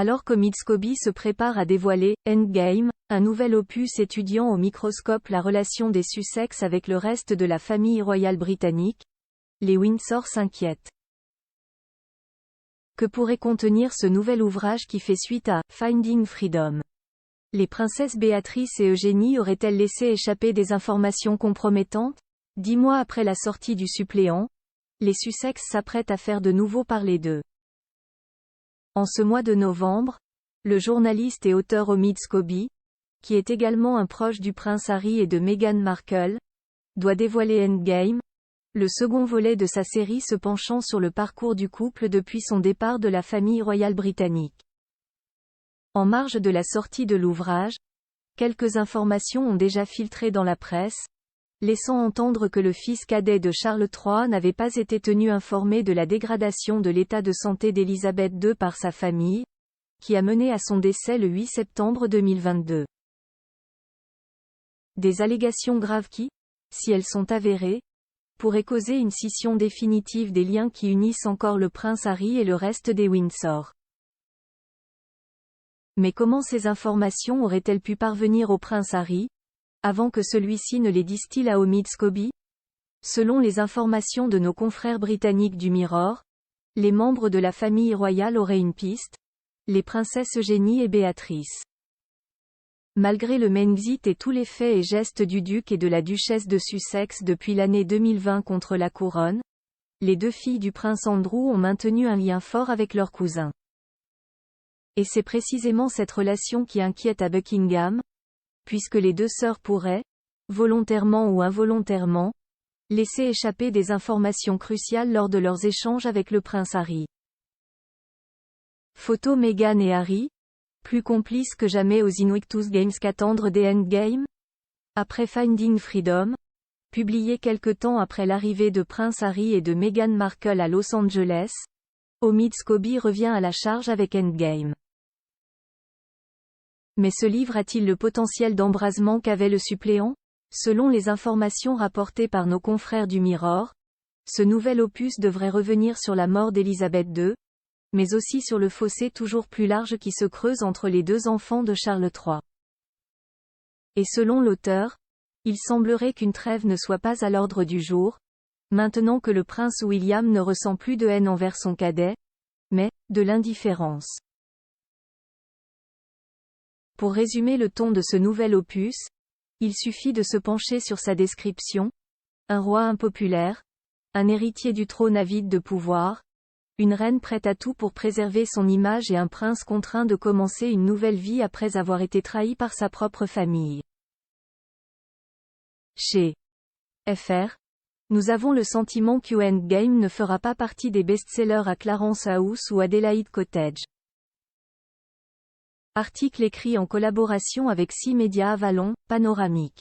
Alors qu'Omid-Scobie se prépare à dévoiler « Endgame », un nouvel opus étudiant au microscope la relation des Sussex avec le reste de la famille royale britannique, les Windsor s'inquiètent. Que pourrait contenir ce nouvel ouvrage qui fait suite à « Finding Freedom ». Les princesses Béatrice et Eugénie auraient-elles laissé échapper des informations compromettantes? 10 mois après la sortie du suppléant, les Sussex s'apprêtent à faire de nouveau parler d'eux. En ce mois de novembre, le journaliste et auteur Omid-Scobie, qui est également un proche du prince Harry et de Meghan Markle, doit dévoiler Endgame, le second volet de sa série se penchant sur le parcours du couple depuis son départ de la famille royale britannique. En marge de la sortie de l'ouvrage, quelques informations ont déjà filtré dans la presse, laissant entendre que le fils cadet de Charles III n'avait pas été tenu informé de la dégradation de l'état de santé d'Élisabeth II par sa famille, qui a mené à son décès le 8 septembre 2022. Des allégations graves qui, si elles sont avérées, pourraient causer une scission définitive des liens qui unissent encore le prince Harry et le reste des Windsor. Mais comment ces informations auraient-elles pu parvenir au prince Harry, avant que celui-ci ne les distille à Omid-Scobie? Selon les informations de nos confrères britanniques du Mirror, les membres de la famille royale auraient une piste, les princesses Eugénie et Béatrice. Malgré le Brexit et tous les faits et gestes du duc et de la duchesse de Sussex depuis l'année 2020 contre la couronne, les deux filles du prince Andrew ont maintenu un lien fort avec leur cousin. Et c'est précisément cette relation qui inquiète à Buckingham, puisque les deux sœurs pourraient, volontairement ou involontairement, laisser échapper des informations cruciales lors de leurs échanges avec le prince Harry. Photo Meghan et Harry, plus complices que jamais aux Invictus Games qu'attendre des Endgame? Après Finding Freedom, publié quelque temps après l'arrivée de Prince Harry et de Meghan Markle à Los Angeles, Omid-Scobie revient à la charge avec Endgame. Mais ce livre a-t-il le potentiel d'embrasement qu'avait le suppléant? Selon les informations rapportées par nos confrères du Mirror, ce nouvel opus devrait revenir sur la mort d'Élisabeth II, mais aussi sur le fossé toujours plus large qui se creuse entre les deux enfants de Charles III. Et selon l'auteur, il semblerait qu'une trêve ne soit pas à l'ordre du jour, maintenant que le prince William ne ressent plus de haine envers son cadet, mais de l'indifférence. Pour résumer le ton de ce nouvel opus, il suffit de se pencher sur sa description: un roi impopulaire, un héritier du trône avide de pouvoir, une reine prête à tout pour préserver son image et un prince contraint de commencer une nouvelle vie après avoir été trahi par sa propre famille. Chez FR, nous avons le sentiment que Endgame ne fera pas partie des best-sellers à Clarence House ou Adelaide Cottage. Article écrit en collaboration avec 6 médias Avalon, Panoramique.